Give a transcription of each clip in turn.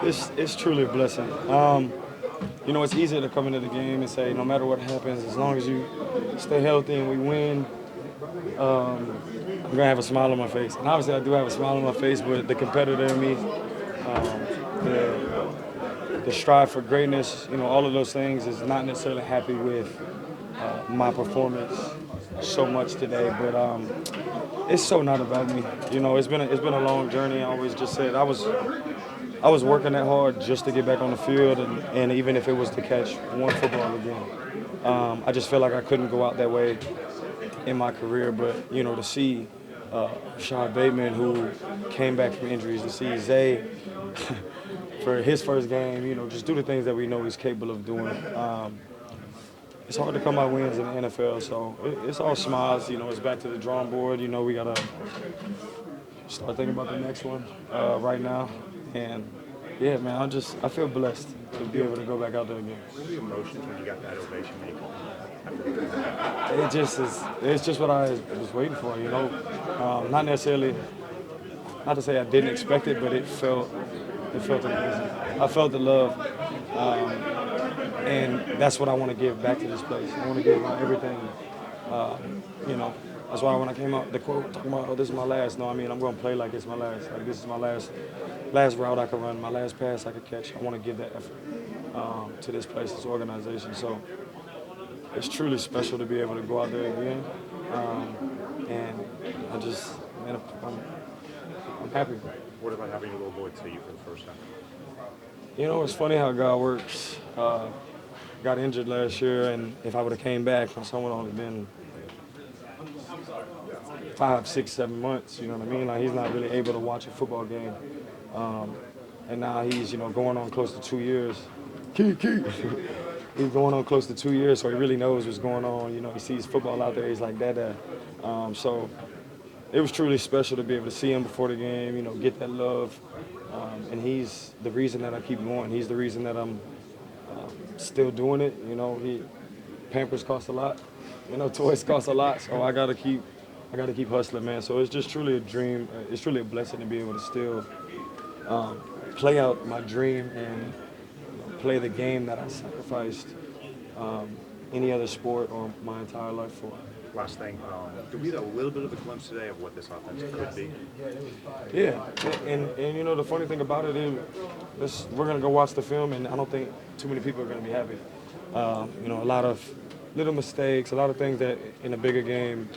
It's truly a blessing. It's easy to come into the game and say, no matter what happens, as long as you stay healthy and we win, I'm gonna have a smile on my face. And obviously, I do have a smile on my face, but the competitor in me, the strive for greatness, all of those things is not necessarily happy with my performance so much today. But it's so not about me. It's been a long journey. I always just said I was working that hard just to get back on the field, and even if it was to catch one football again, I just felt like I couldn't go out that way in my career. But to see Rashad Bateman, who came back from injuries, to see Zay for his first game, just do the things that we know he's capable of doing. It's hard to come by wins in the NFL, so it's all smiles. It's back to the drawing board. We gotta start thinking about the next one right now. And yeah, man, I feel blessed to be able to go back out there again. What were the emotions when you got that ovation, Nick? It's just what I was waiting for. Not necessarily, not to say I didn't expect it, but it felt amazing. I felt the love, and that's what I want to give back to this place. I want to give my everything. You know, that's why when I came out, the quote talking about, "Oh, this is my last." No, I mean I'm going to play like it's my last. Like this is my last route I could run, my last pass I could catch. I want to give that effort to this place, this organization. So it's truly special to be able to go out there again, and man, I'm happy. What about having your little boy tell you for the first time? It's funny how God works. Got injured last year, and if I would have came back, my son would only been 5, 6, 7 months. You know what I mean? Like he's not really able to watch a football game, and now he's going on close to 2 years. Key. He's going on close to 2 years, so he really knows what's going on. He sees football out there. He's like, Dad. So it was truly special to be able to see him before the game. Get that love, and he's the reason that I keep going. He's the reason that I'm still doing it. Pampers cost a lot. Toys cost a lot, so I gotta keep hustling, man. So it's just truly a dream. It's truly a blessing to be able to still play out my dream and play the game that I sacrificed any other sport or my entire life for. Last thing, did we get a little bit of a glimpse today of what this offense could be? Yeah, and the funny thing about it is, we're gonna go watch the film, and I don't think too many people are gonna be happy. A lot of little mistakes, a lot of things that in a bigger game,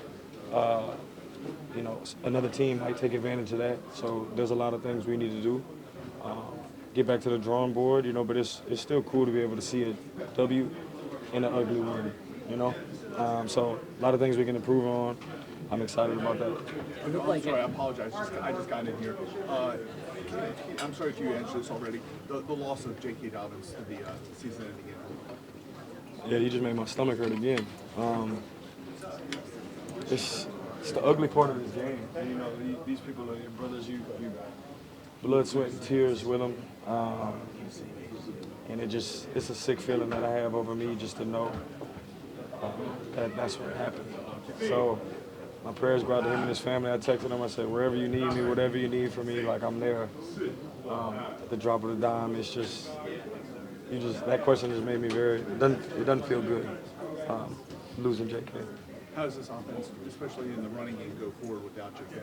another team might take advantage of that. So there's a lot of things we need to do. Get back to the drawing board, but it's still cool to be able to see a W in an ugly win, So a lot of things we can improve on. I'm excited about that. I'm sorry, I apologize. I just got in here. I'm sorry if you answered this already. The loss of J.K. Dobbins to the season-ending injury. Yeah, you just made my stomach hurt again. It's the ugly part of this game. These people are your brothers. You blood, sweat, and tears with them. And it's a sick feeling that I have over me just to know that that's what happened. So my prayers go out to him and his family. I texted him. I said, wherever you need me, whatever you need from me, like I'm there. At the drop of the dime, it's just that question just made me it doesn't feel good losing J.K. How does this offense, especially in the running game, go forward without J.K.?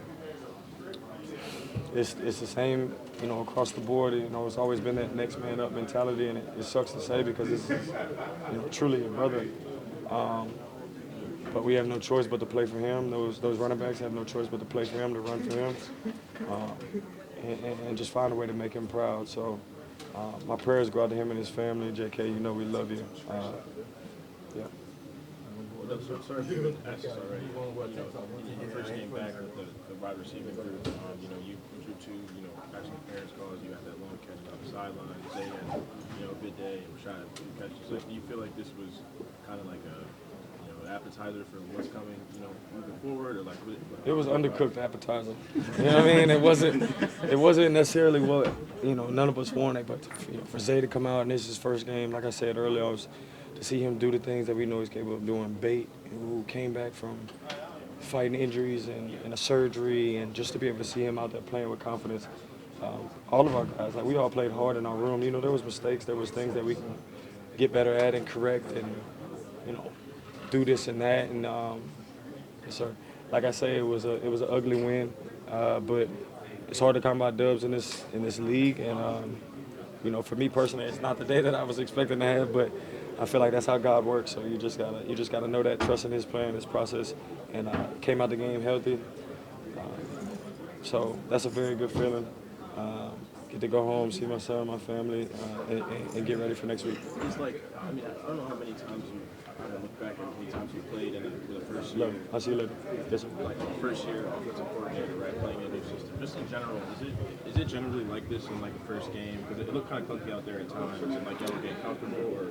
It's the same, across the board. It's always been that next man up mentality, and it sucks to say because it's, truly a brother. But we have no choice but to play for him. Those running backs have no choice but to play for him, to run for him, and just find a way to make him proud. So my prayers go out to him and his family. JK, we love you. Yeah. Sorry if you asked this already. In your first game back with the wide receiving group, you drew two, actually parents calls. You had that long catch off the sideline. Zay had, a good day. Rashad had two catches. So do you feel like this was kind of like an appetizer for what's coming, moving forward, or like? It was undercooked appetizer. You know what I mean? It wasn't necessarily what none of us wanted, but for Zay to come out and this is his first game, like I said earlier, to see him do the things that we know he's capable of doing. Bate, who came back from fighting injuries and a surgery, and just to be able to see him out there playing with confidence, all of our guys, like we all played hard in our room. You know, there was mistakes, there was things that we can get better at and correct, and you know, do this and that. And yes, sir. Like I say, it was an ugly win, but it's hard to come by dubs in this league. And you know, for me personally, it's not the day that I was expecting to have, but I feel like that's how God works. So you just gotta know that, trust in His plan, His process, and came out the game healthy. So that's a very good feeling. Get to go home, see my son, my family, and get ready for next week. It's like, I mean, I don't know how many times you kind of look back at how many times you played in the first year. I'll see you later. Yes, sir. Like first year offensive coordinator, right, playing in a new system. Just in general, is it generally like this in like the first game? Because it looked kind of clunky out there at times, and like y'all were getting comfortable, or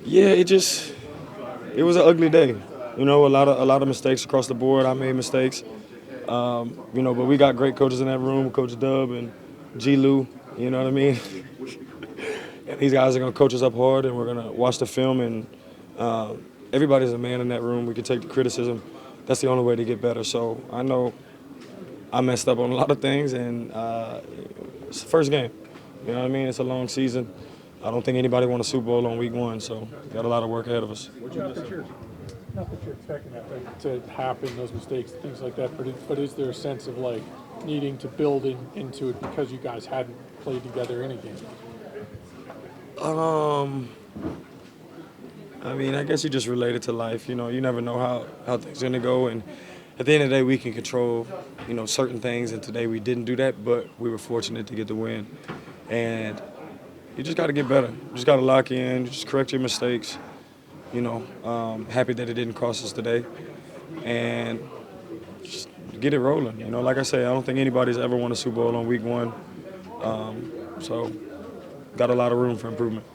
Yeah, it was an ugly day. You know, a lot of mistakes across the board. I made mistakes. You know, but we got great coaches in that room, Coach Dub and G. Lou. You know what I mean? And these guys are gonna coach us up hard, and we're gonna watch the film. And everybody's a man in that room. We can take the criticism. That's the only way to get better. So I know I messed up on a lot of things, and it's the first game. You know what I mean? It's a long season. I don't think anybody won a Super Bowl on week 1, so got a lot of work ahead of us. Not that you're expecting that to happen, those mistakes, things like that, but is there a sense of like needing to build into it because you guys hadn't played together in a game? I mean, I guess you just relate it to life. You know, you never know how things are gonna go, and at the end of the day, we can control, you know, certain things. And today we didn't do that, but we were fortunate to get the win. And you just got to get better. You just got to lock in. Just correct your mistakes. You know, happy that it didn't cost us today, and just get it rolling. You know, like I say, I don't think anybody's ever won a Super Bowl on week 1. So, got a lot of room for improvement.